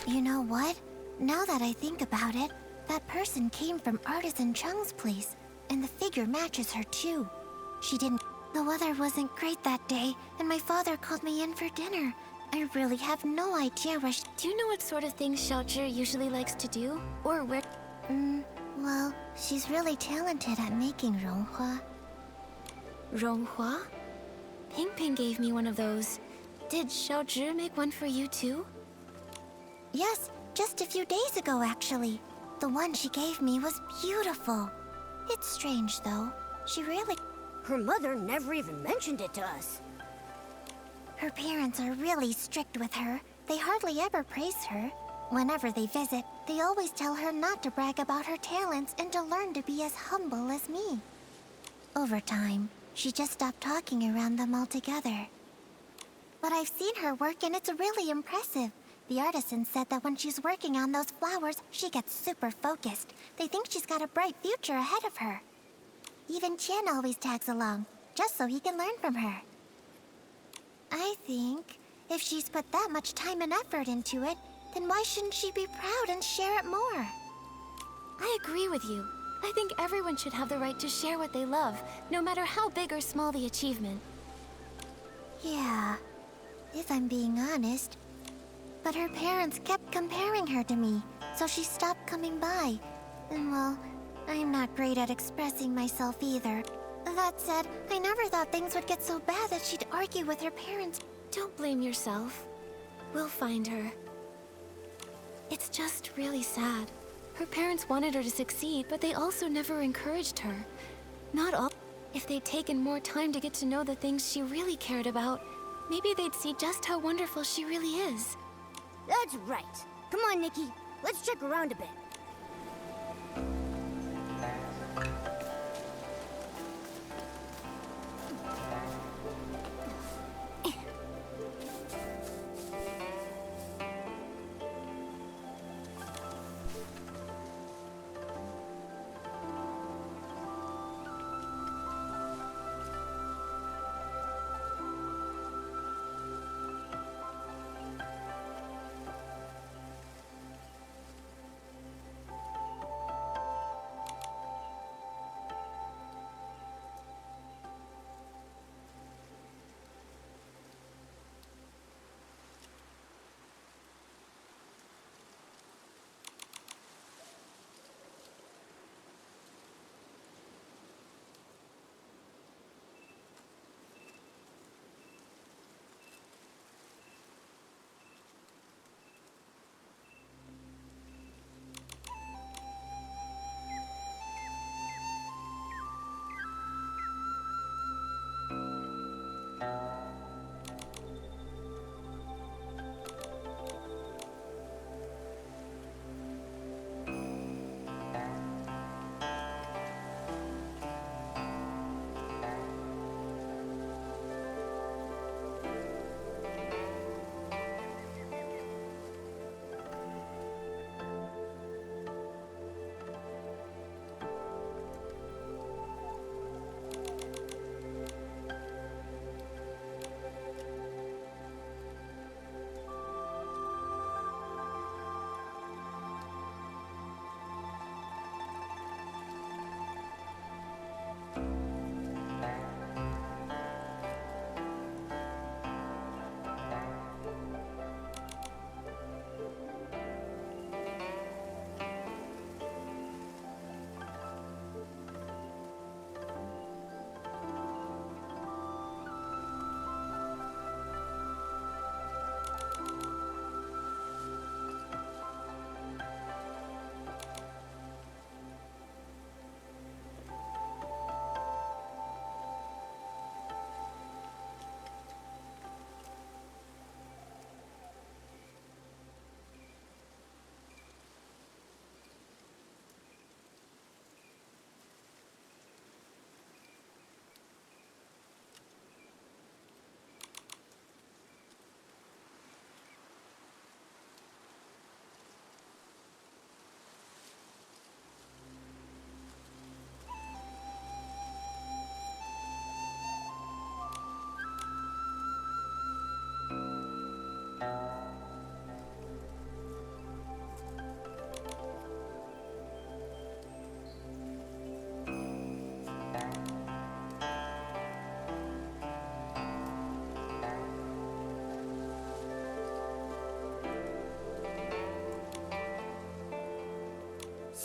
You know what? Now that I think about it, that person came from Artisan Chung's place, and the figure matches her too. She didn't... The weather wasn't great that day, and my father called me in for dinner. I really have no idea where Do you know what sort of things Xiaozhi usually likes to do? Or where... Well, she's really talented at making ronghua. Ronghua? Ping Ping gave me one of those. Did Xiaozhi make one for you too? Yes, just a few days ago actually. The one she gave me was beautiful. It's strange though. She really... Her mother never even mentioned it to us. Her parents are really strict with her. They hardly ever praise her. Whenever they visit, they always tell her not to brag about her talents and to learn to be as humble as me. Over time, she just stopped talking around them altogether. But I've seen her work and it's really impressive. The artisan said that when she's working on those flowers, she gets super focused. They think she's got a bright future ahead of her. Even Qian always tags along, just so he can learn from her. I think if she's put that much time and effort into it, then why shouldn't she be proud and share it more? I agree with you. I think everyone should have the right to share what they love, no matter how big or small the achievement. Yeah, if I'm being honest. But her parents kept comparing her to me, so she stopped coming by. And well, I'm not great at expressing myself either. That said, I never thought things would get so bad that she'd argue with her parents. Don't blame yourself. We'll find her. It's just really sad. Her parents wanted her to succeed, but they also never encouraged her. Not all. If they'd taken more time to get to know the things she really cared about, maybe they'd see just how wonderful she really is. That's right. Come on, Nikki. Let's check around a bit.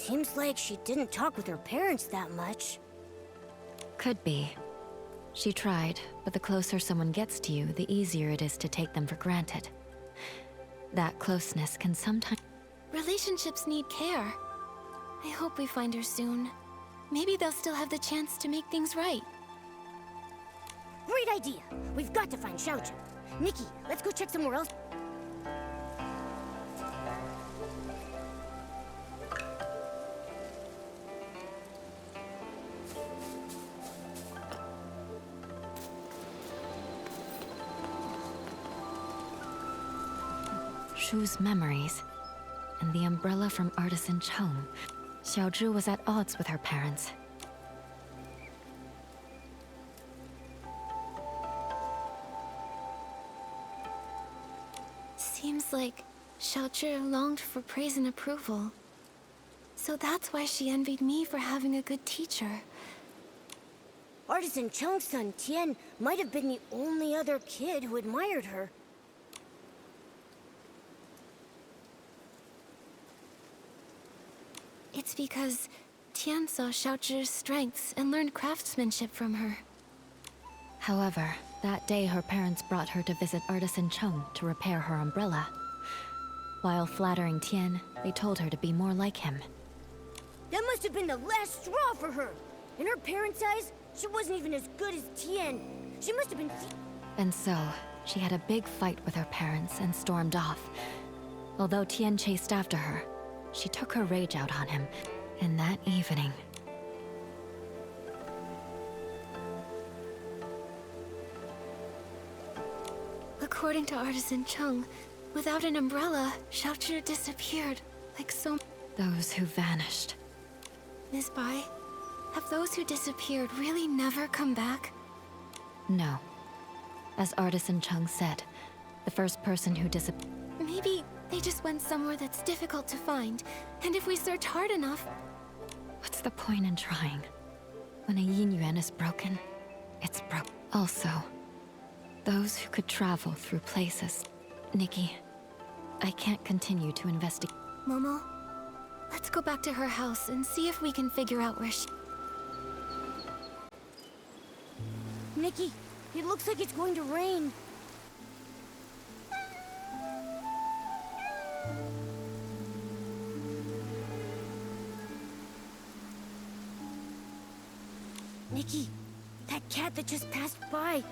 Seems like she didn't talk with her parents that much. Could be. She tried, but the closer someone gets to you, the easier it is to take them for granted. That closeness can sometimes... Relationships need care. I hope we find her soon. Maybe they'll still have the chance to make things right. Great idea! We've got to find Xiaoju. Nikki, let's go check somewhere else. Shu's memories, and the umbrella from Artisan Chung. Xiaozhu was at odds with her parents. Seems like Xiaozhu longed for praise and approval. So that's why she envied me for having a good teacher. Artisan Chung's son, Tian, might have been the only other kid who admired her. It's because Tian saw Xiaozhu's strengths and learned craftsmanship from her. However, that day her parents brought her to visit Artisan Chung to repair her umbrella. While flattering Tian, they told her to be more like him. That must have been the last straw for her. In her parents' eyes, she wasn't even as good as Tian. She must have been... And so, she had a big fight with her parents and stormed off. Although Tian chased after her, she took her rage out on him. And that evening... According to Artisan Chung, without an umbrella, Xiaozhu disappeared, like so... Those who vanished. Miss Bai, have those who disappeared really never come back? No. As Artisan Chung said, the first person who disappeared... Maybe they just went somewhere that's difficult to find, and if we search hard enough... What's the point in trying? When a yin yuan is broken, it's broke. Also, those who could travel through places. Nikki, I can't continue to investigate. Momo, let's go back to her house and see if we can figure out where she... Nikki, it looks like it's going to rain. Nikki, that cat that just passed by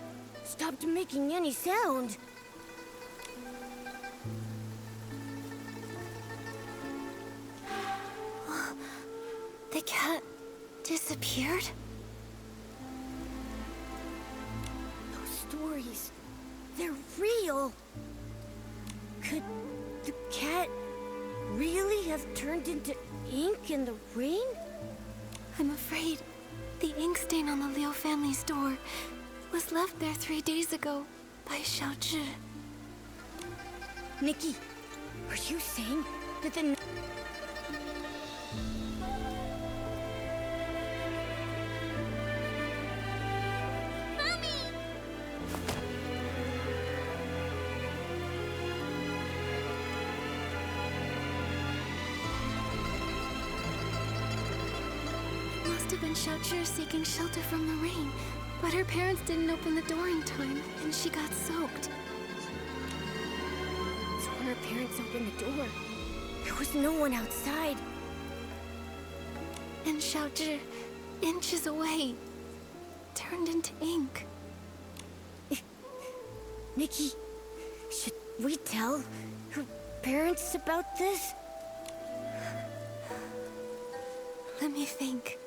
stopped making any sound. The cat disappeared? Those stories, they're real. Could the cat really have turned into ink in the rain? I'm afraid the ink stain on the Liu family's door was left there 3 days ago by Xiaozhu. Nikki, are you saying that the... Must have been Xiaozhu seeking shelter from the rain, but her parents didn't open the door in time, and she got soaked. So when her parents opened the door, there was no one outside. And Xiaozhu, inches away, turned into ink. Nikki, should we tell her parents about this? Let me think.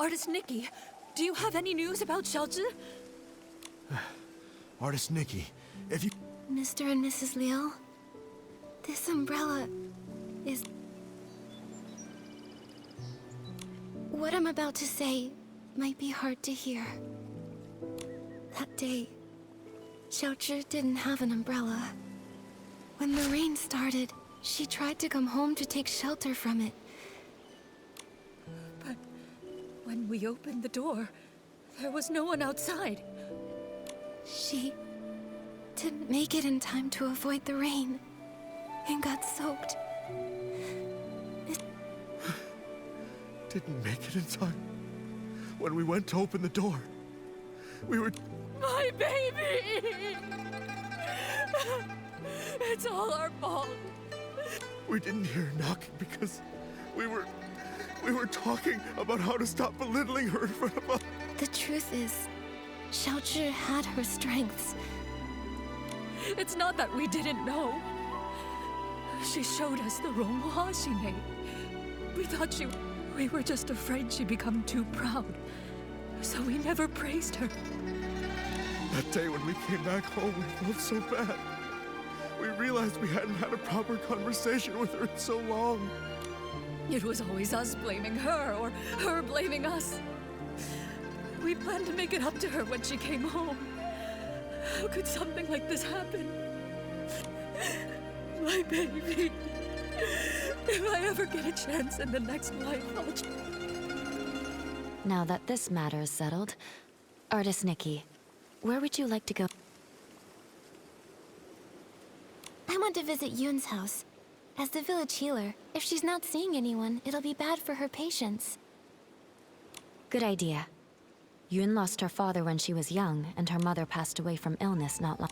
Artist Nikki, do you have any news about Xiaozhi? Artist Nikki, if you... Mr. and Mrs. Liu, this umbrella is... What I'm about to say might be hard to hear. That day, Xiaozhi didn't have an umbrella. When the rain started, she tried to come home to take shelter from it. But when we opened the door, there was no one outside. She didn't make it in time to avoid the rain and got soaked. Didn't make it in time. When we went to open the door, we were... My baby! It's all our fault. We didn't hear knocking because we were talking about how to stop belittling her in front of us. The truth is, Xiaozhi had her strengths. It's not that we didn't know. She showed us the ronghua she made. We thought we were just afraid she'd become too proud. So we never praised her. That day when we came back home, we felt so bad. We realized we hadn't had a proper conversation with her in so long. It was always us blaming her, or her blaming us. We planned to make it up to her when she came home. How could something like this happen? My baby. If I ever get a chance in the next life, I'll... Now that this matter is settled, Artist Nikki, where would you like to go? I want to visit Yun's house. As the village healer, if she's not seeing anyone, it'll be bad for her patients. Good idea. Yun lost her father when she was young, and her mother passed away from illness not long.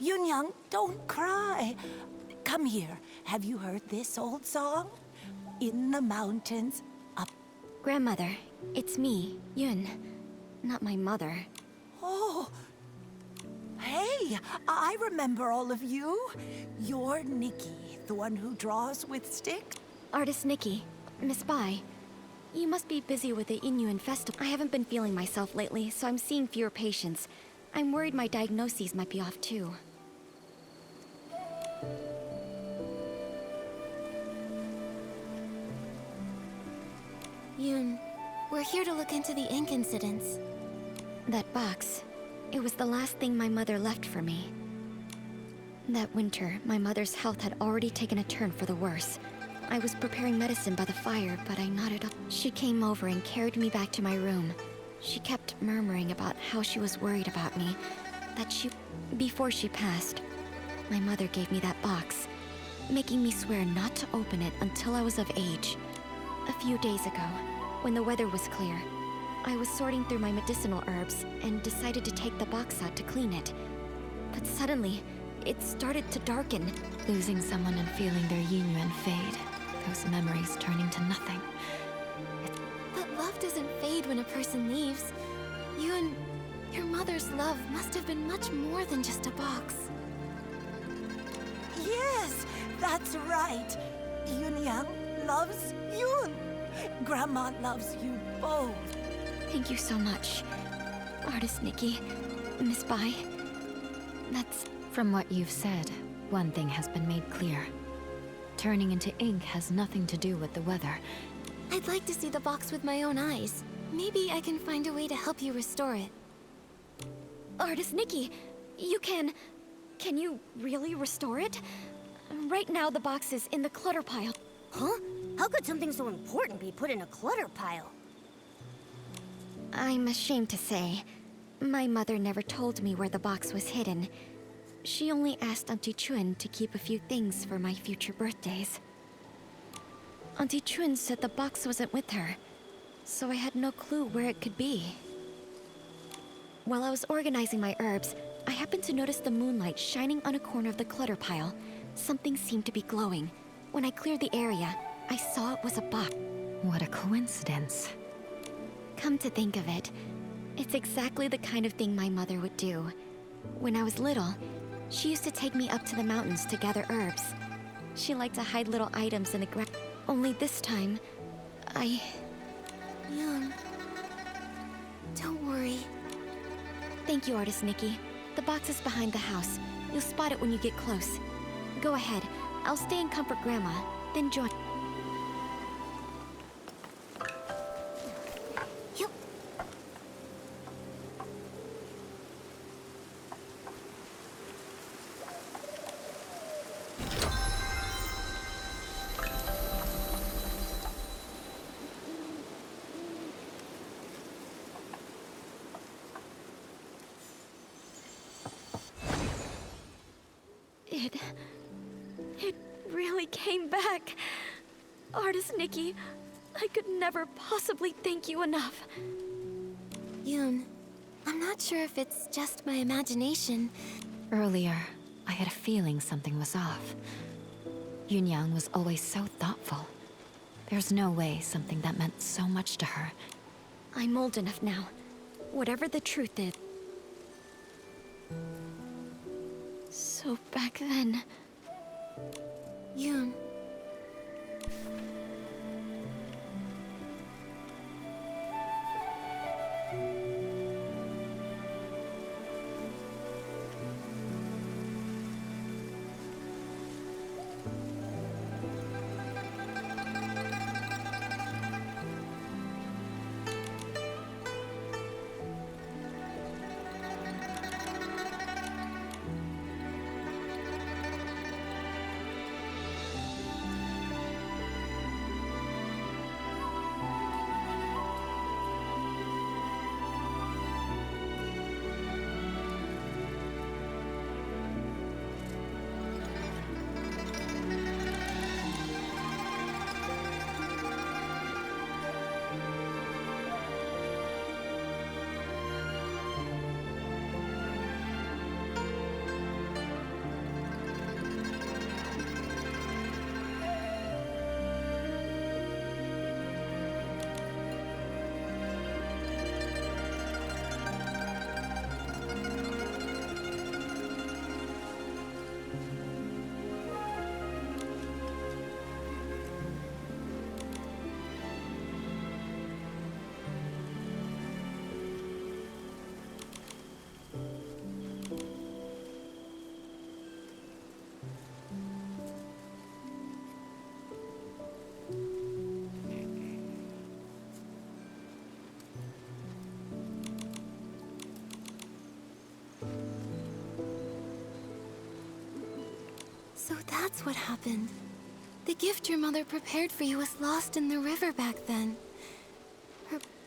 Yunyang, don't cry. Come here. Have you heard this old song? In the mountains, up... Grandmother, it's me, Yun. Not my mother. Oh! Hey, I remember all of you. You're Nikki, the one who draws with sticks. Artist Nikki, Miss Bai. You must be busy with the Inyuan festival. I haven't been feeling myself lately, so I'm seeing fewer patients. I'm worried my diagnoses might be off too. Yun, we're here to look into the ink incidents. That box, it was the last thing my mother left for me. That winter, my mother's health had already taken a turn for the worse. I was preparing medicine by the fire, but I nodded up. She came over and carried me back to my room. She kept murmuring about how she was worried about me, before she passed, my mother gave me that box, making me swear not to open it until I was of age. A few days ago, when the weather was clear, I was sorting through my medicinal herbs and decided to take the box out to clean it. But suddenly, it started to darken. Losing someone and feeling their Yinyuan fade, those memories turning to nothing. But love doesn't fade when a person leaves. Yun, your mother's love must have been much more than just a box. Yes, that's right. Yunyang loves Yun. Grandma loves you both. Thank you so much, Artist Nikki, Miss Bai. That's... From what you've said, one thing has been made clear. Turning into ink has nothing to do with the weather. I'd like to see the box with my own eyes. Maybe I can find a way to help you restore it. Artist Nikki, you can you really restore it? Right now the box is in the clutter pile. Huh? How could something so important be put in a clutter pile? I'm ashamed to say, my mother never told me where the box was hidden. She only asked Auntie Chun to keep a few things for my future birthdays. Auntie Chun said the box wasn't with her, so I had no clue where it could be. While I was organizing my herbs, I happened to notice the moonlight shining on a corner of the clutter pile. Something seemed to be glowing. When I cleared the area, I saw it was a box. What a coincidence. Come to think of it, it's exactly the kind of thing my mother would do. When I was little, She used to take me up to the mountains to gather herbs. She liked to hide little items in the ground. Only this time, Yun. Don't worry. Thank you, Artist Nikki. The box is behind the house. You'll spot it when you get close. Go ahead. I'll stay and comfort Grandma, then join. You... It really came back. Artist Nikki, I could never possibly thank you enough. Yoon, I'm not sure if it's just my imagination. Earlier, I had a feeling something was off. Yunyang was always so thoughtful. There's no way something that meant so much to her. I'm old enough now. Whatever the truth is. So back then... Yoon... So that's what happened. The gift your mother prepared for you was lost in the river back then.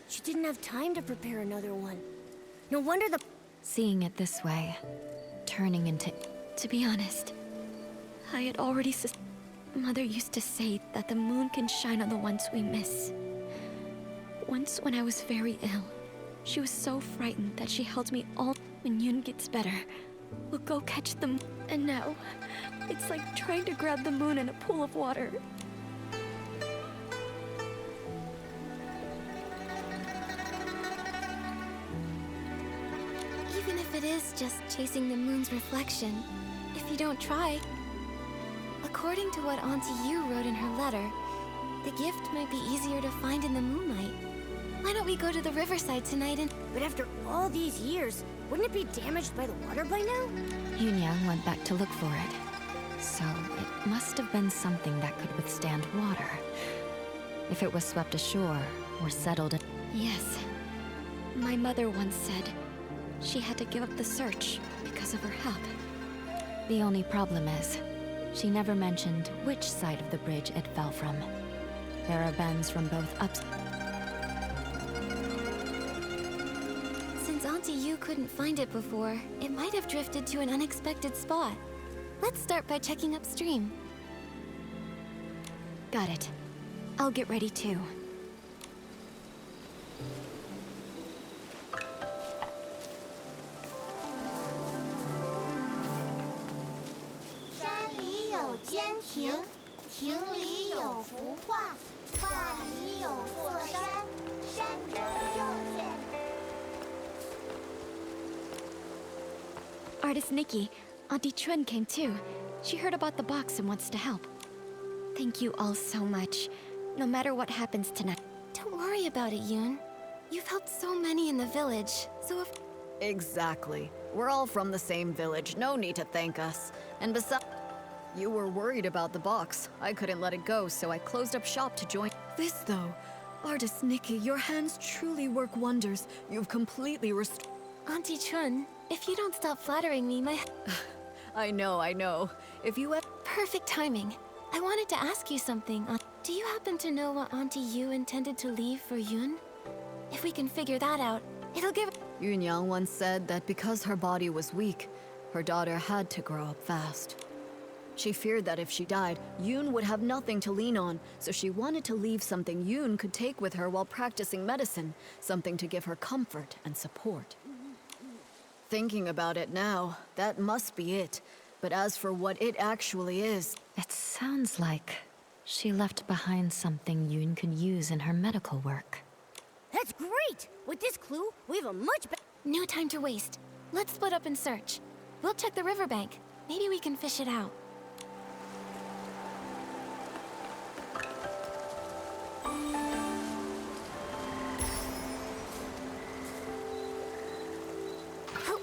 She didn't have time to prepare another one. No wonder the... Seeing it this way, turning into... To be honest, I had already Mother used to say that the moon can shine on the ones we miss. Once when I was very ill, she was so frightened that she held me all... When Yoon gets better, we'll go catch them. And now, it's like trying to grab the moon in a pool of water. Even if it is just chasing the moon's reflection, if you don't try... According to what Auntie Yu wrote in her letter, the gift might be easier to find in the moonlight. Why don't we go to the riverside tonight and... But after all these years, wouldn't it be damaged by the water by now? Yunyang went back to look for it. So, it must have been something that could withstand water. If it was swept ashore, or settled in... Yes. My mother once said she had to give up the search because of her help. The only problem is, she never mentioned which side of the bridge it fell from. There are bends from both ups... Since Auntie Yu couldn't find it before, it might have drifted to an unexpected spot. Let's start by checking upstream. Got it. I'll get ready too. Artist Nikki, Auntie Chun came too. She heard about the box and wants to help. Thank you all so much. No matter what happens tonight. Don't worry about it, Yoon. You've helped so many in the village, so if... Exactly. We're all from the same village. No need to thank us. And besides, you were worried about the box. I couldn't let it go, so I closed up shop to join. This, though. Artist Nikki, your hands truly work wonders. You've completely restored... Auntie Chun, if you don't stop flattering me, my... I know. If you have... Perfect timing. I wanted to ask you something. Do you happen to know what Auntie Yu intended to leave for Yoon? If we can figure that out, it'll give... Yoon Yang once said that because her body was weak, her daughter had to grow up fast. She feared that if she died, Yoon would have nothing to lean on, so she wanted to leave something Yoon could take with her while practicing medicine, something to give her comfort and support. Thinking about it now, that must be it. But as for what it actually is... It sounds like she left behind something Yoon could use in her medical work. That's great! With this clue, we have a much better... No time to waste. Let's split up and search. We'll check the riverbank. Maybe we can fish it out. Huh?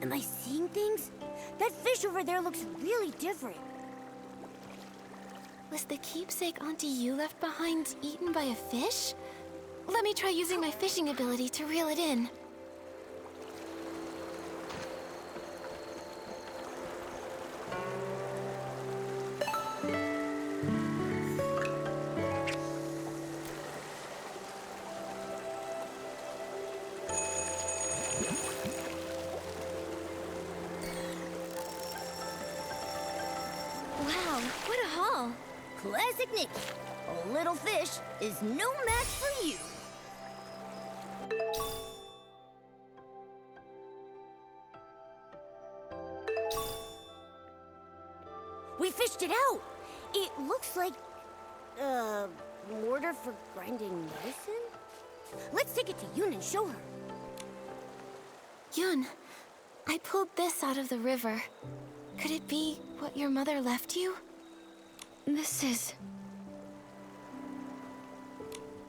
Am I seeing things? That fish over there looks really different. Was the keepsake Auntie Yu left behind eaten by a fish? Let me try using my fishing ability to reel it in. Wow, what a haul! Classic Nikki. A little fish is no match for you. We fished it out. It looks like, mortar for grinding medicine? Let's take it to Yoon and show her. Yoon, I pulled this out of the river. Could it be what your mother left you? This is...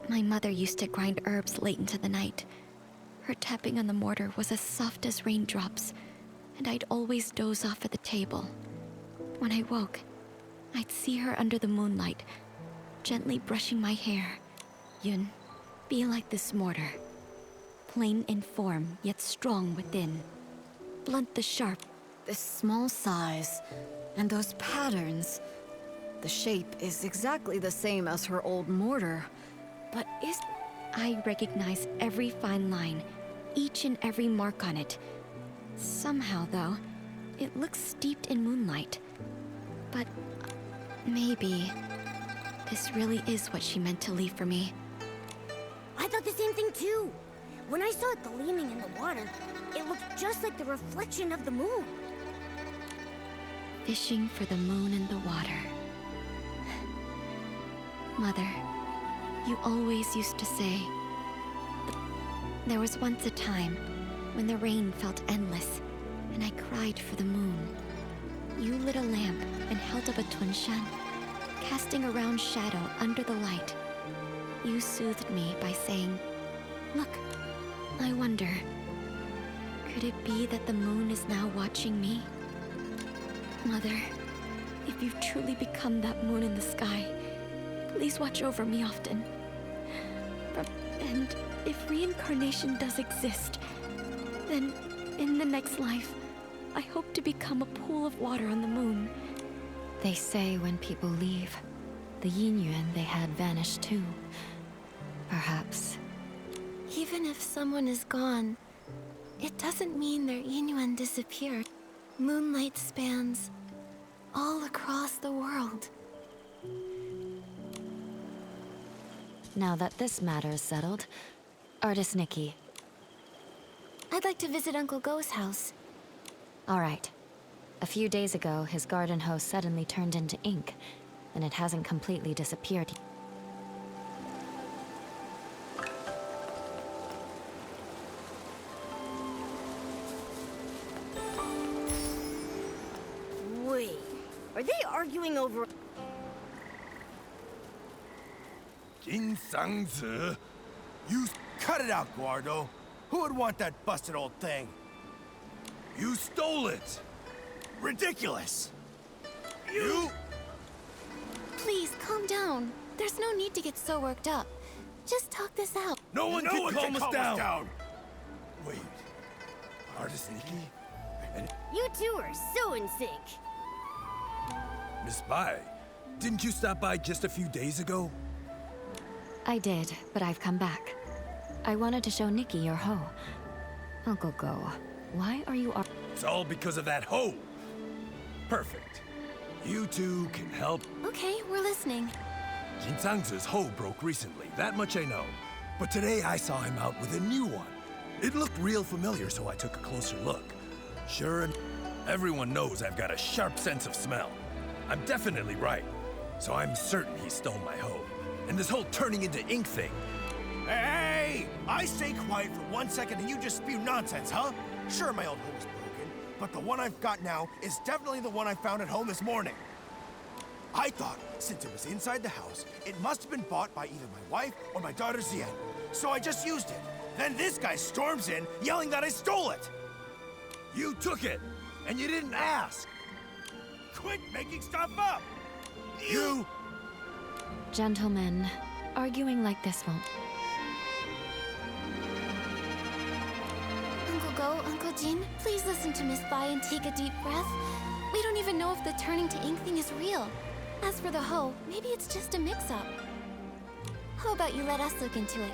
My mother used to grind herbs late into the night. Her tapping on the mortar was as soft as raindrops, and I'd always doze off at the table. When I woke, I'd see her under the moonlight, gently brushing my hair. Yoon, be like this mortar. Plain in form, yet strong within. Blunt the sharp. This small size, and those patterns. The shape is exactly the same as her old mortar, but is... I recognize every fine line, each and every mark on it. Somehow, though, it looks steeped in moonlight. But maybe this really is what she meant to leave for me. I thought the same thing too. When I saw it gleaming in the water, it looked just like the reflection of the moon. Fishing for the moon in the water. Mother, you always used to say, there was once a time when the rain felt endless, and I cried for the moon. You lit a lamp and held up a tunshan, casting a round shadow under the light. You soothed me by saying, look, I wonder, could it be that the moon is now watching me? Mother, if you've truly become that moon in the sky, please watch over me often. And if reincarnation does exist, then in the next life, I hope to become a pool of water on the moon. They say when people leave, the yin yuan they had vanish too. Perhaps. Even if someone is gone, it doesn't mean their yin yuan disappeared. Moonlight spans all across the world. Now that this matter is settled, Artist Nikki. I'd like to visit Uncle Go's house. All right. A few days ago, his garden hose suddenly turned into ink, and it hasn't completely disappeared. arguing over... Jin Sang-zi. You cut it out, Guardo. Who would want that busted old thing? You stole it. Ridiculous. You... Please, calm down. There's no need to get so worked up. Just talk this out. No one can calm us down. Wait. Artist Nikki? And You two are so in sync. Miss Bai, didn't you stop by just a few days ago? I did, but I've come back. I wanted to show Nikki your hoe. Uncle Go, why are you... It's all because of that hoe. Perfect. You two can help. Okay, we're listening. Jin Sang-zi's hoe broke recently, that much I know. But today I saw him out with a new one. It looked real familiar, so I took a closer look. Sure, and everyone knows I've got a sharp sense of smell. I'm definitely right. So I'm certain he stole my hoe. And this whole turning into ink thing. Hey! I stay quiet for 1 second and you just spew nonsense, huh? Sure, my old hoe was broken, but the one I've got now is definitely the one I found at home this morning. I thought, since it was inside the house, it must have been bought by either my wife or my daughter Zien. So I just used it. Then this guy storms in, yelling that I stole it. You took it, and you didn't ask. Quit making stuff up! You... Gentlemen, arguing like this won't... Uncle Go, Uncle Jin, please listen to Miss Bai and take a deep breath. We don't even know if the turning to ink thing is real. As for the hoe, maybe it's just a mix-up. How about you let us look into it?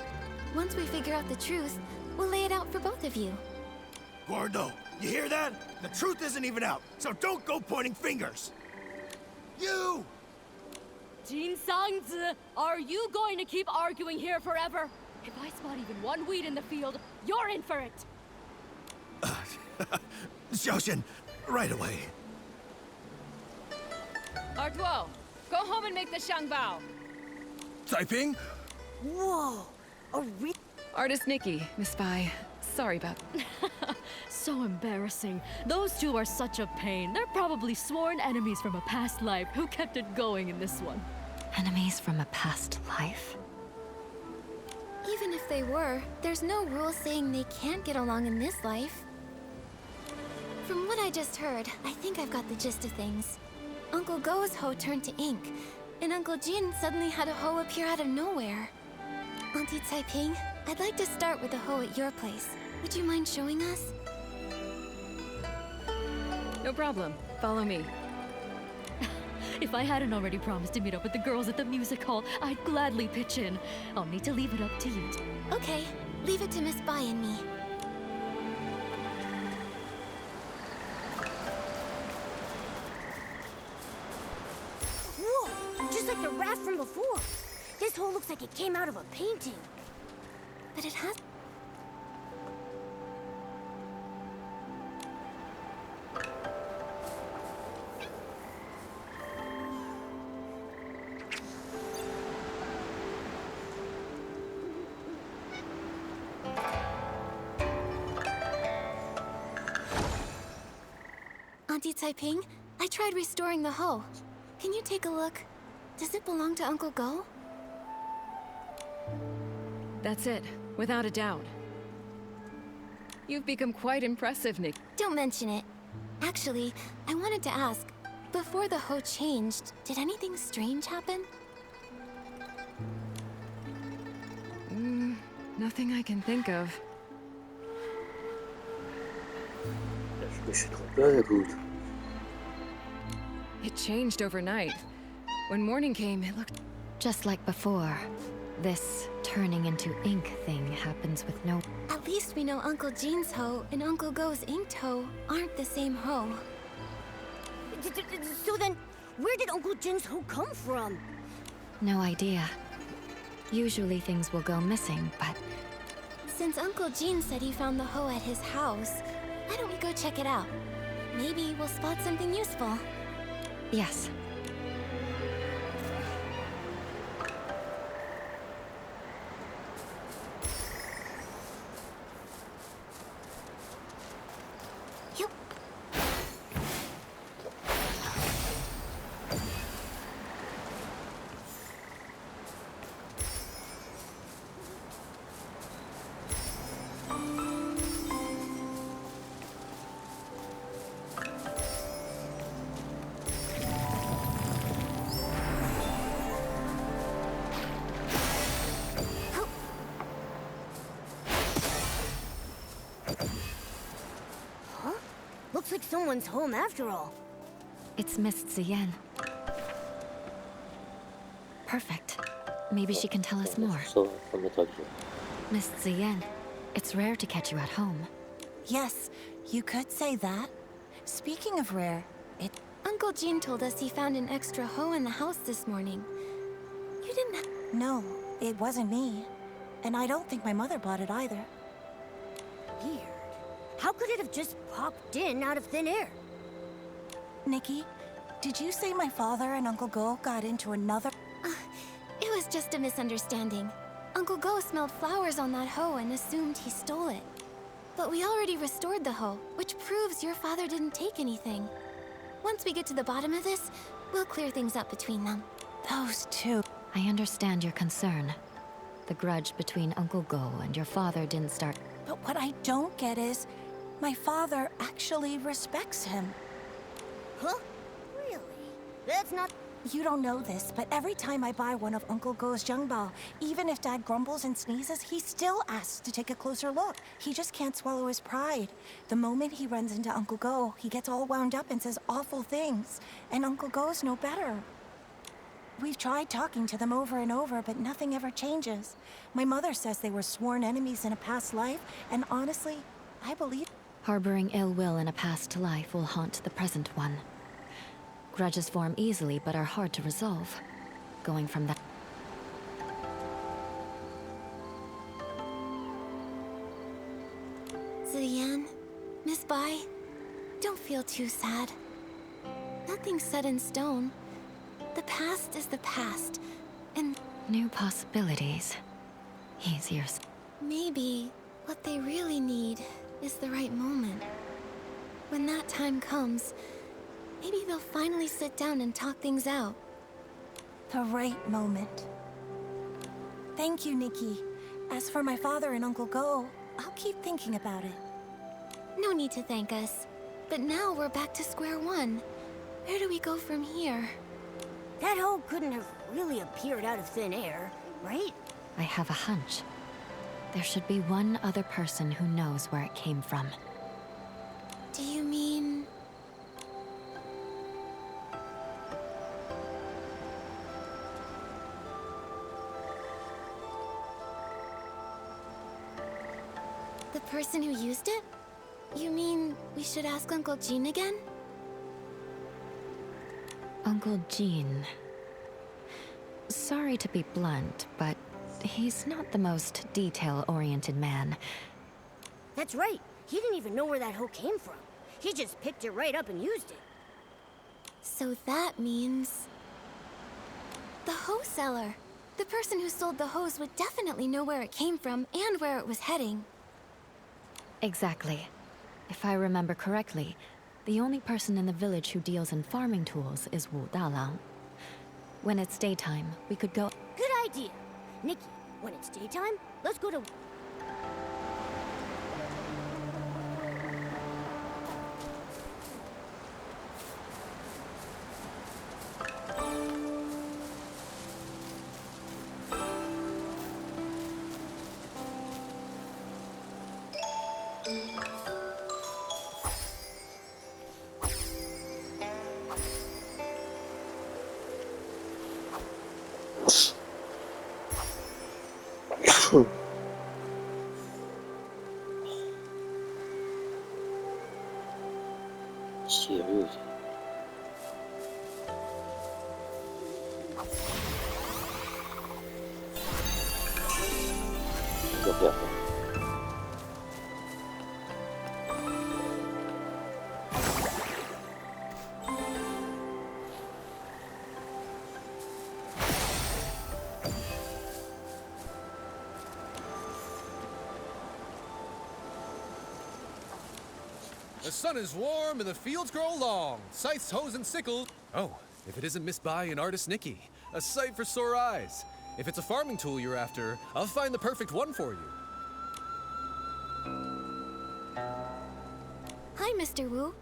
Once we figure out the truth, we'll lay it out for both of you. Gordo, you hear that? The truth isn't even out, so don't go pointing fingers. You! Jin Sang-zi, are you going to keep arguing here forever? If I spot even one weed in the field, you're in for it. Xiaoxian, right away. Artuo, go home and make the Shangbao. Taiping? Whoa! A re... Artist Nikki, Miss Bai. Sorry about... So embarrassing. Those two are such a pain. They're probably sworn enemies from a past life who kept it going in this one. Enemies from a past life? Even if they were, there's no rule saying they can't get along in this life. From what I just heard, I think I've got the gist of things. Uncle Go's hoe turned to ink, and Uncle Jin suddenly had a hoe appear out of nowhere. Auntie Taiping, I'd like to start with the hoe at your place. Would you mind showing us? No problem. Follow me. If I hadn't already promised to meet up with the girls at the music hall, I'd gladly pitch in. I'll need to leave it up to you. Okay, leave it to Miss Bai and me. Whoa! Just like the raft from before. This hole looks like it came out of a painting. But it has... Auntie Taiping, I tried restoring the hoe. Can you take a look? Does it belong to Uncle Go? That's it, without a doubt. You've become quite impressive, Nick. Don't mention it. Actually, I wanted to ask, before the hoe changed, did anything strange happen? Nothing I can think of. Je me suis trompé, écoute. It changed overnight. When morning came, it looked... Just like before, this turning into ink thing happens with no... At least we know Uncle Jin's hoe and Uncle Go's inked hoe aren't the same hoe. So then, where did Uncle Jin's hoe come from? No idea. Usually things will go missing, but... Since Uncle Jin said he found the hoe at his house, why don't we go check it out? Maybe we'll spot something useful. Yes. Yup. like someone's home after all. It's Miss Ziyan. Perfect. Maybe she can tell us more. Miss Ziyan, it's rare to catch you at home. Yes, you could say that. Speaking of rare, Uncle Jean told us he found an extra hoe in the house this morning. You didn't No, it wasn't me. And I don't think my mother bought it either. Weird. How could it have just popped in out of thin air? Nikki, did you say my father and Uncle Go got into another... It was just a misunderstanding. Uncle Go smelled flowers on that hoe and assumed he stole it. But we already restored the hoe, which proves your father didn't take anything. Once we get to the bottom of this, we'll clear things up between them. Those two... I understand your concern. The grudge between Uncle Go and your father didn't start... But what I don't get is, my father actually respects him. Huh? Really? That's not... You don't know this, but every time I buy one of Uncle Go's Zhengbao, even if Dad grumbles and sneezes, he still asks to take a closer look. He just can't swallow his pride. The moment he runs into Uncle Go, he gets all wound up and says awful things. And Uncle Go's no better. We've tried talking to them over and over, but nothing ever changes. My mother says they were sworn enemies in a past life, and honestly, I believe... Harboring ill will in a past life will haunt the present one. Grudges form easily, but are hard to resolve. Going from that... Ziyan, Miss Bai, don't feel too sad. Nothing's set in stone. The past is the past, and... New possibilities. Easier... Maybe what they really need is the right moment. When that time comes, maybe they'll finally sit down and talk things out. The right moment. Thank you, Nikki. As for my father and Uncle Go, I'll keep thinking about it. No need to thank us. But now we're back to square one. Where do we go from here? That hoe couldn't have really appeared out of thin air, right? I have a hunch. There should be one other person who knows where it came from. Do you mean... the person who used it? You mean we should ask Uncle Jean again? Uncle Jean. Sorry to be blunt, but he's not the most detail-oriented man. That's right. He didn't even know where that hoe came from. He just picked it right up and used it. So that means... the hoe seller. The person who sold the hose would definitely know where it came from and where it was heading. Exactly. If I remember correctly, the only person in the village who deals in farming tools is Wu Dalang. When it's daytime, we could go... Good idea. Nikki, when it's daytime, let's go to... The sun is warm and the fields grow long. Scythes, hoes, and sickles. Oh, if it isn't Miss Bai and artist Nikki. A sight for sore eyes. If it's a farming tool you're after, I'll find the perfect one for you. Hi, Mr. Wu.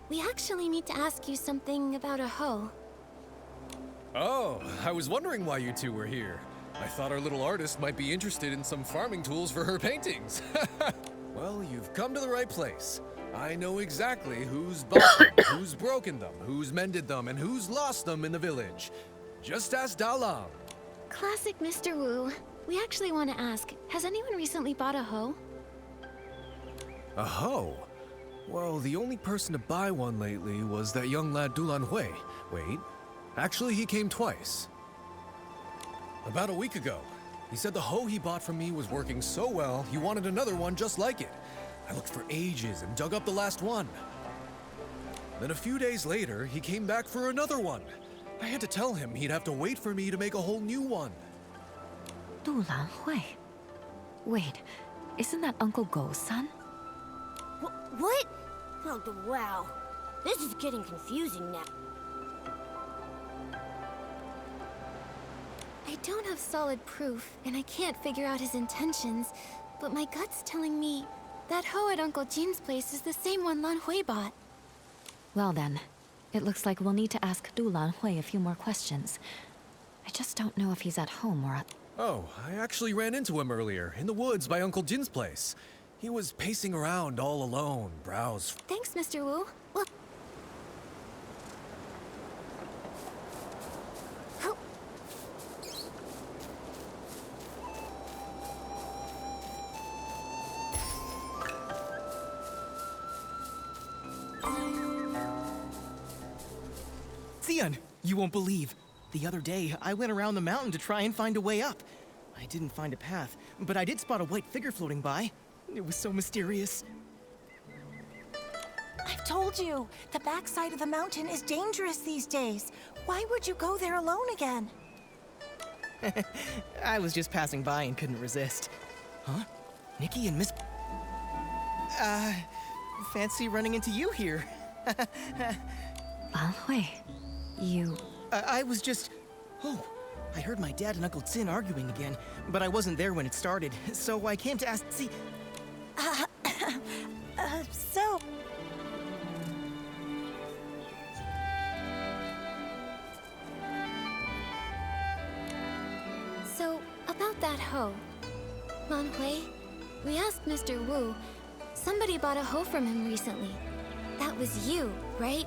We actually need to ask you something about a hoe. Oh, I was wondering why you two were here. I thought our little artist might be interested in some farming tools for her paintings. Well, you've come to the right place. I know exactly who's bought them, who's broken them, who's mended them, and who's lost them in the village. Just ask Dalang. Classic Mr. Wu. We actually want to ask, has anyone recently bought a hoe? A hoe? Well, the only person to buy one lately was that young lad Dulan Hui. Wait, actually he came twice. About a week ago. He said the hoe he bought from me was working so well, he wanted another one just like it. I looked for ages and dug up the last one. Then a few days later, he came back for another one. I had to tell him he'd have to wait for me to make a whole new one. Du Lanhui. Wait, isn't that Uncle Go's son? What? Oh, wow. This is getting confusing now. I don't have solid proof, and I can't figure out his intentions, but my gut's telling me that hoe at Uncle Jin's place is the same one Lan Hui bought. Well then, it looks like we'll need to ask Du Lanhui a few more questions. I just don't know if he's at home or at... Oh, I actually ran into him earlier, in the woods by Uncle Jin's place. He was pacing around all alone, brows... Thanks, Mr. Wu. Well... Xian, you won't believe. The other day, I went around the mountain to try and find a way up. I didn't find a path, but I did spot a white figure floating by. It was so mysterious. I've told you, the backside of the mountain is dangerous these days. Why would you go there alone again? I was just passing by and couldn't resist. Huh? Nikki and Miss... fancy running into you here. Lanhui, you... I was just... Oh, I heard my dad and Uncle Xin arguing again, but I wasn't there when it started, so I came to ask... See... So... So, about that hoe. Lan Hui, we asked Mr. Wu. Somebody bought a hoe from him recently. That was you, right?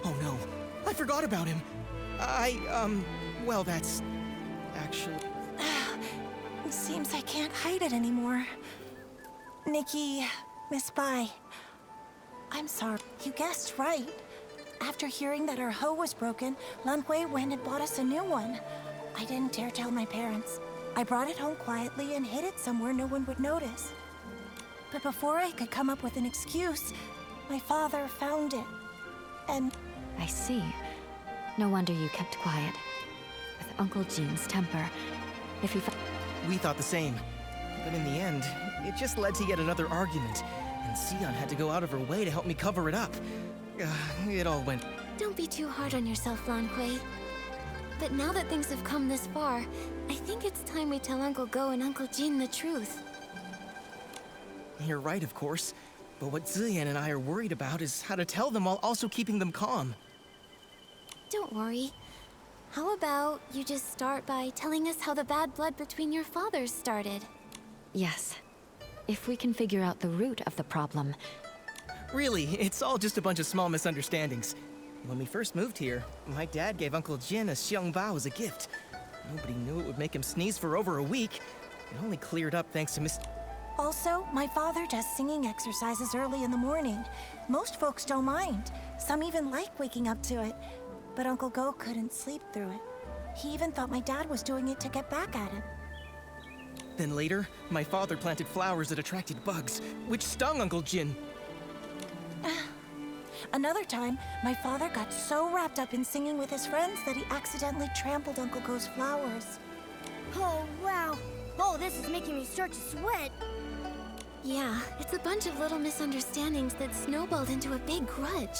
Oh no, I forgot about him. Well, that's... actually... It seems I can't hide it anymore. Nikki, Miss Bai, I'm sorry. You guessed right. After hearing that our hoe was broken, Lan Hui went and bought us a new one. I didn't dare tell my parents. I brought it home quietly and hid it somewhere no one would notice. But before I could come up with an excuse, my father found it. And... I see. No wonder you kept quiet. With Uncle Jin's temper, if he... We thought the same. But in the end, it just led to yet another argument. And Xian had to go out of her way to help me cover it up. It all went... Don't be too hard on yourself, Lan Hui. But now that things have come this far, I think it's time we tell Uncle Go and Uncle Jin the truth. You're right, of course. But what Ziyan and I are worried about is how to tell them while also keeping them calm. Don't worry. How about you just start by telling us how the bad blood between your fathers started? Yes. If we can figure out the root of the problem. Really, it's all just a bunch of small misunderstandings. When we first moved here, my dad gave Uncle Jin a xiong bao as a gift. Nobody knew it would make him sneeze for over a week. It only cleared up thanks to Miss... Also, my father does singing exercises early in the morning. Most folks don't mind. Some even like waking up to it. But Uncle Go couldn't sleep through it. He even thought my dad was doing it to get back at him. Then later, my father planted flowers that attracted bugs, which stung Uncle Jin. Another time, my father got so wrapped up in singing with his friends that he accidentally trampled Uncle Go's flowers. Oh, wow. Oh, this is making me start to sweat. Yeah, it's a bunch of little misunderstandings that snowballed into a big grudge.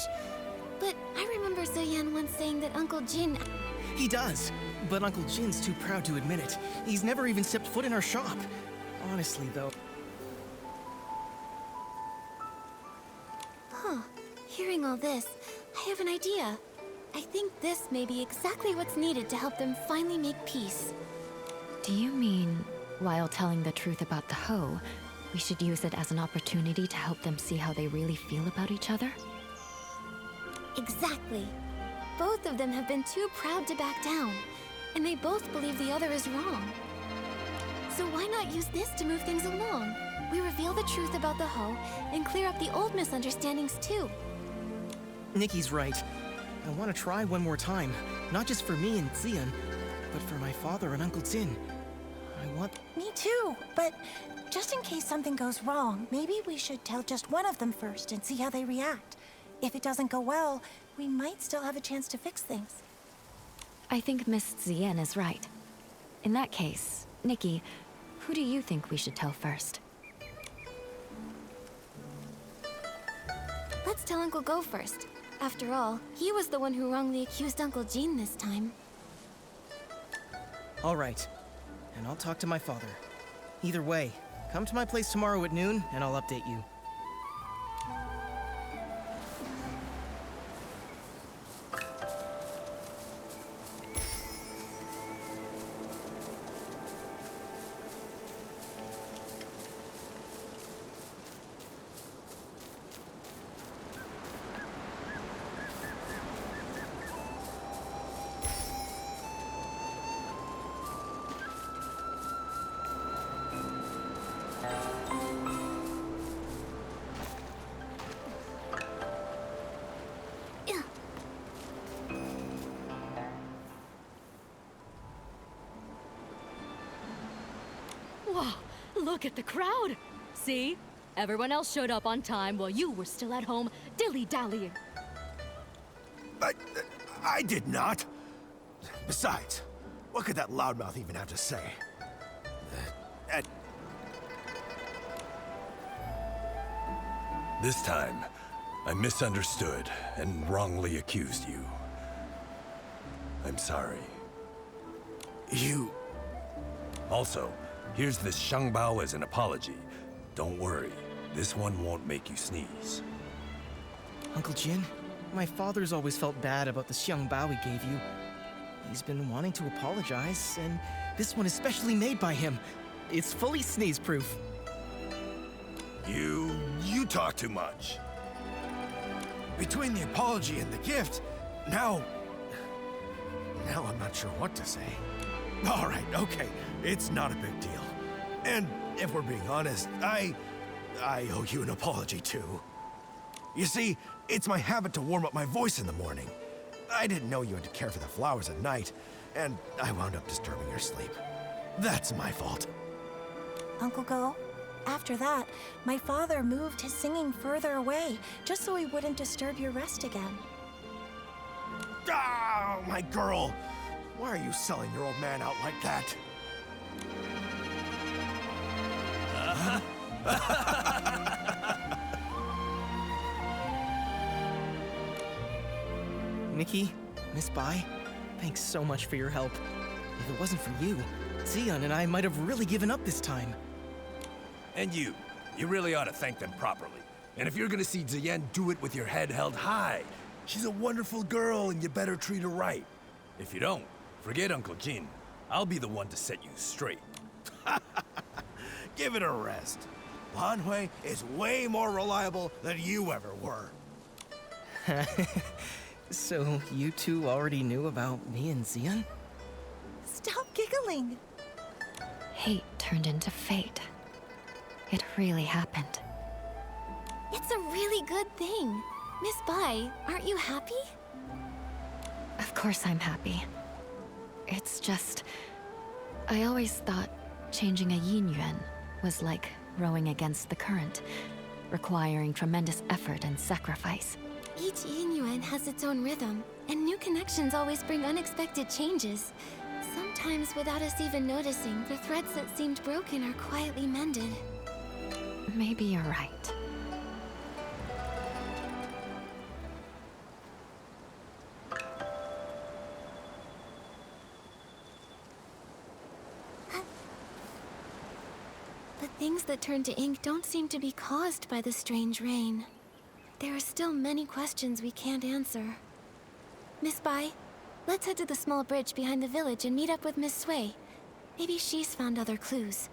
But I remember Ziyan once saying that Uncle Jin... He does, but Uncle Jin's too proud to admit it. He's never even stepped foot in our shop. Honestly, though... Huh. Hearing all this, I have an idea. I think this may be exactly what's needed to help them finally make peace. Do you mean, while telling the truth about the hoe, We should use it as an opportunity to help them see how they really feel about each other. Exactly. Both of them have been too proud to back down, and they both believe the other is wrong. So why not use this to move things along? We reveal the truth about the Ho and clear up the old misunderstandings too. Nikki's right. I want to try one more time, not just for me and Xian, but for my father and Uncle Jin. I want... Me too, but just in case something goes wrong, maybe we should tell just one of them first and see how they react. If it doesn't go well, we might still have a chance to fix things. I think Miss Xian is right. In that case, Nikki, who do you think we should tell first? Let's tell Uncle Go first. After all, he was the one who wrongly accused Uncle Jean this time. All right. And I'll talk to my father. Either way, come to my place tomorrow at noon, and I'll update you. Wow, look at the crowd! See? Everyone else showed up on time while you were still at home dilly-dallying. I did not. Besides, what could that loudmouth even have to say? This time, I misunderstood and wrongly accused you. I'm sorry. You... Also, here's this Shangbao as an apology. Don't worry, this one won't make you sneeze. Uncle Jin, my father's always felt bad about the Xiangbao he gave you. He's been wanting to apologize, and this one is specially made by him. It's fully sneeze-proof. You talk too much. Between the apology and the gift, now I'm not sure what to say. All right, okay, it's not a big deal. And if we're being honest, I owe you an apology too. You see, it's my habit to warm up my voice in the morning. I didn't know you had to care for the flowers at night, and I wound up disturbing your sleep. That's my fault. Uncle Go, after that, my father moved his singing further away, just so he wouldn't disturb your rest again. Ah, my girl! Why are you selling your old man out like that? Nikki, Miss Bai, thanks so much for your help. If it wasn't for you, Xian and I might have really given up this time. And you really ought to thank them properly. And if you're gonna see Ziyan, do it with your head held high. She's a wonderful girl, and you better treat her right. If you don't, forget Uncle Jin. I'll be the one to set you straight. Give it a rest. Lan Hui is way more reliable than you ever were. So, you two already knew about me and Xian? Stop giggling! Hate turned into fate. It really happened. It's a really good thing. Miss Bai, aren't you happy? Of course I'm happy. It's just... I always thought changing a yin yuan was like rowing against the current, requiring tremendous effort and sacrifice. Each yin yuan has its own rhythm, and new connections always bring unexpected changes. Sometimes without us even noticing, the threads that seemed broken are quietly mended. Maybe you're right. But things that turn to ink don't seem to be caused by the strange rain. There are still many questions we can't answer. Miss Bai, let's head to the small bridge behind the village and meet up with Miss Sui. Maybe she's found other clues.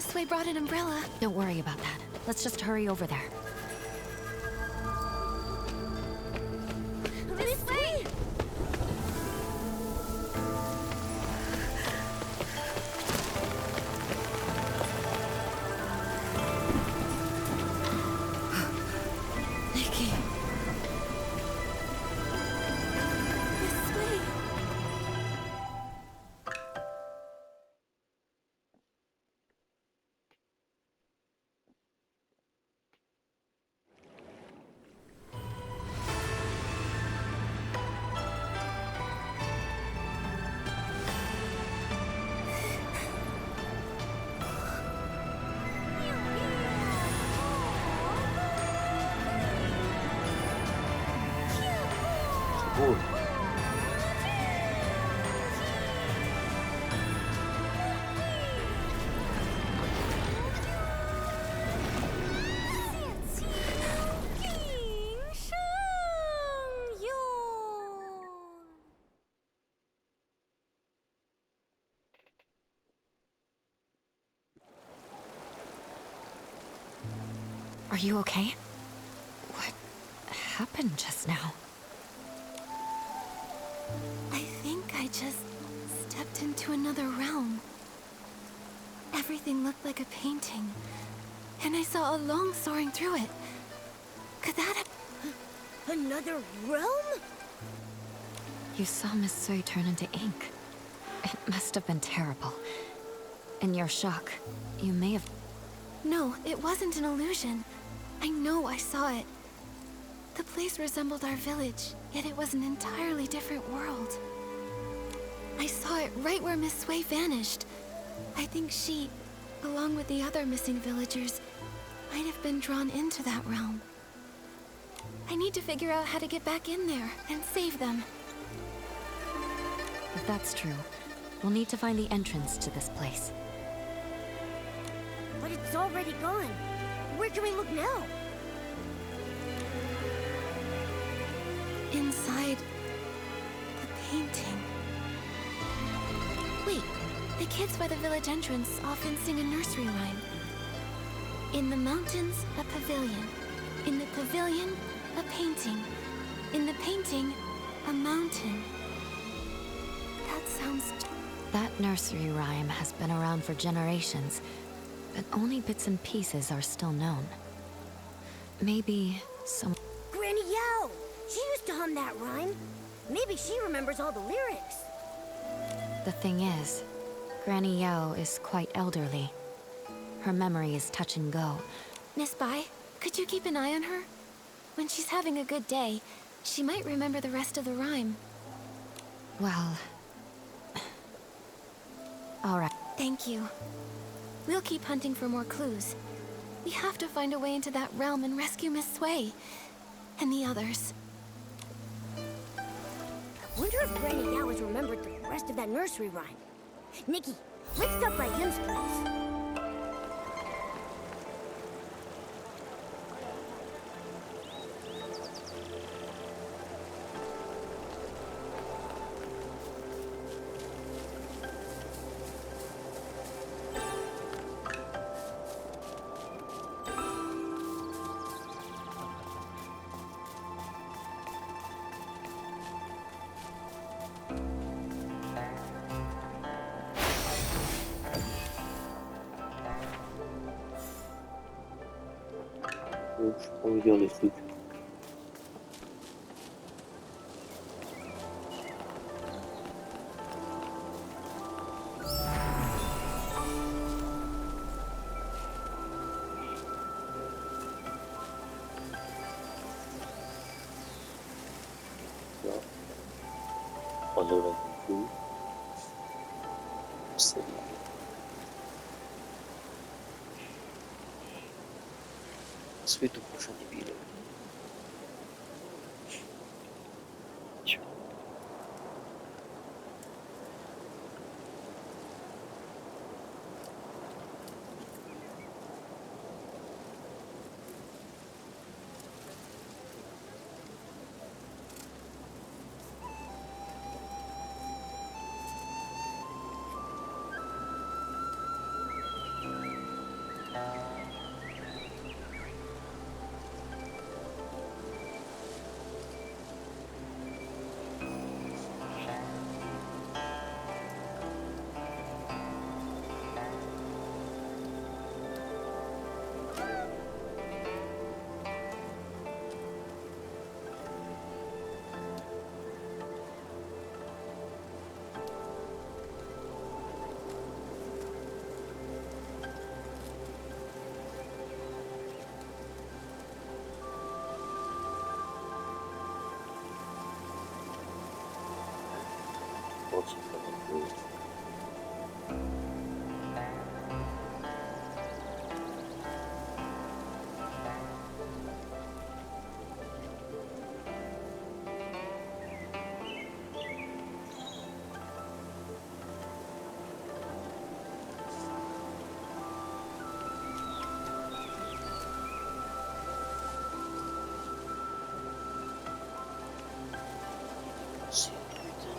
Miss Sui brought an umbrella. Don't worry about that. Let's just hurry over there. Miss Sui! Nikki. Miss Sui. Cool. Are you okay? What happened just now? I think I just stepped into another realm. Everything looked like a painting, and I saw a long soaring through it. Could that have... Another realm? You saw Miss Sui turn into ink. It must have been terrible. In your shock, you may have... No, it wasn't an illusion. I know I saw it. The place resembled our village, yet it was an entirely different world. I saw it right where Miss Sui vanished. I think she, along with the other missing villagers, might have been drawn into that realm. I need to figure out how to get back in there and save them. If that's true, we'll need to find the entrance to this place. But it's already gone. Where can we look now? Inside the painting. Wait, the kids by the village entrance often sing a nursery rhyme. In the mountains, a pavilion. In the pavilion, a painting. In the painting, a mountain. That sounds... That nursery rhyme has been around for generations, but only bits and pieces are still known. Maybe some... Granny Yao! She used to hum that rhyme. Maybe she remembers all the lyrics. The thing is, Granny Yao is quite elderly. Her memory is touch and go. Miss Bai, could you keep an eye on her? When she's having a good day, she might remember the rest of the rhyme. Well... all right. Thank you. We'll keep hunting for more clues. We have to find a way into that realm and rescue Miss Sui. And the others. Wonder if Granny Yao has remembered the rest of that nursery rhyme. Nikki, let's stop by Yim's place. J'ai pas envie de lire des trucs. Là. On a un coup. C'est bon. Suite au prochain épisode. Ciao. c'est pas mal. C'est putain.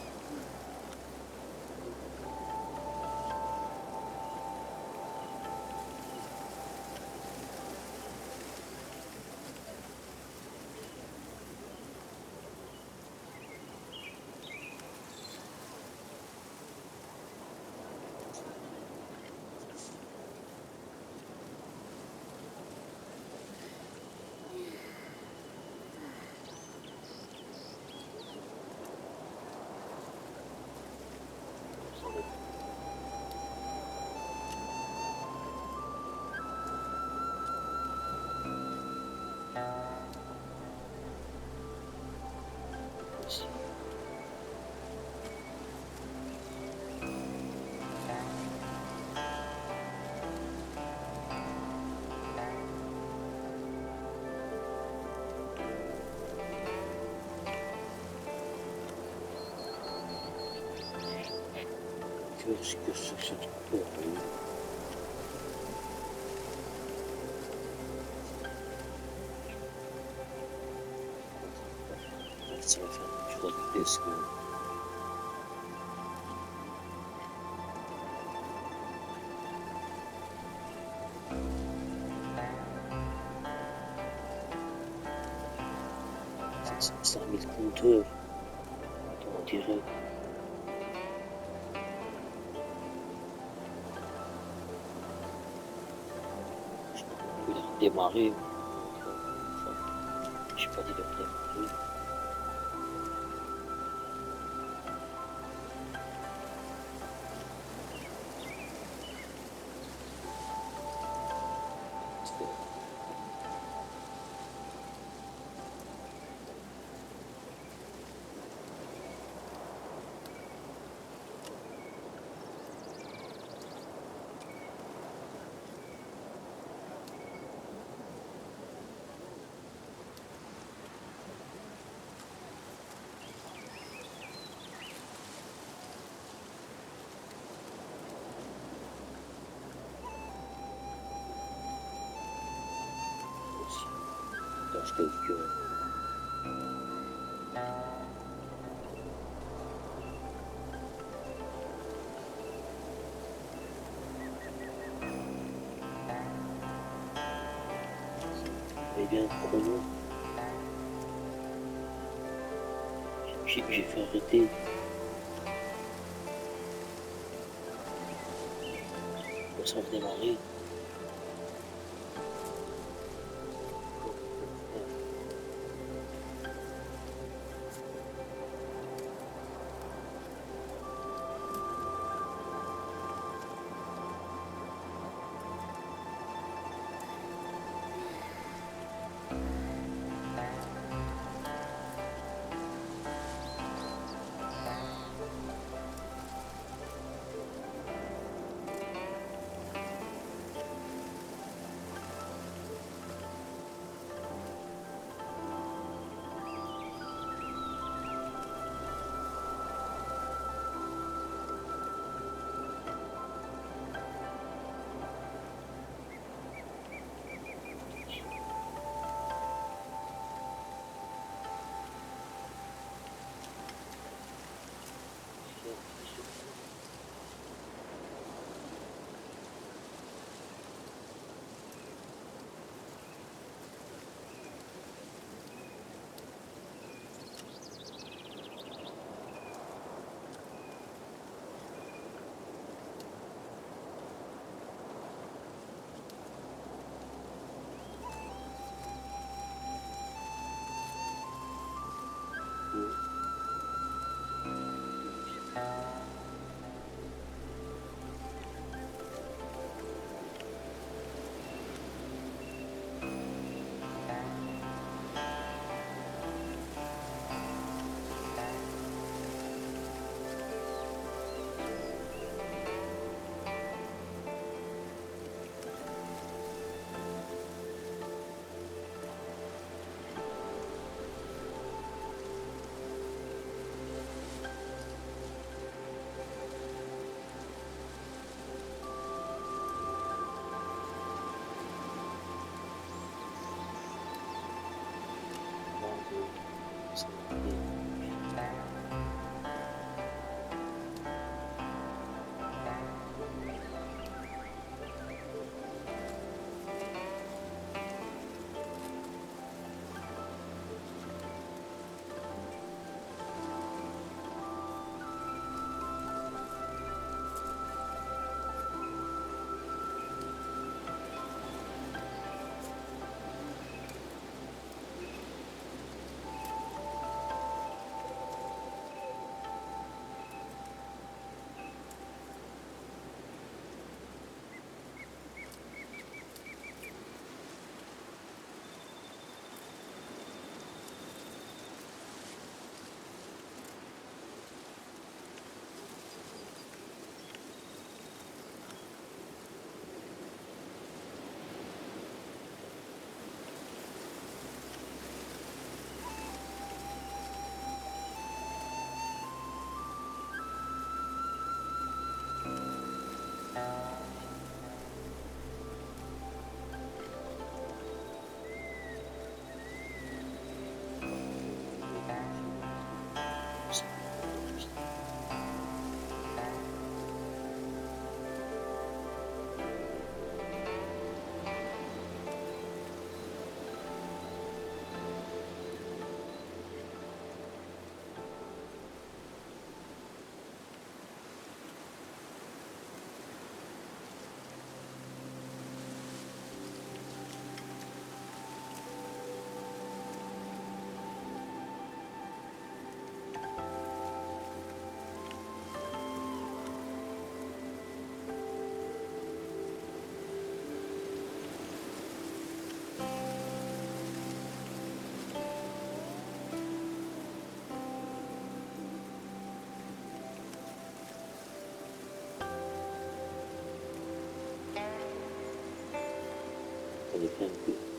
Qu'est-ce que c'est que cette connerie? Ça va faire une fois de test. Ça a mis le compteur en direct. Je peux le redémarrer. Je n'ai pas dit de redémarrer. Parce que eh bien, chrono. J'ai fait arrêter. Ça va redémarrer. Can you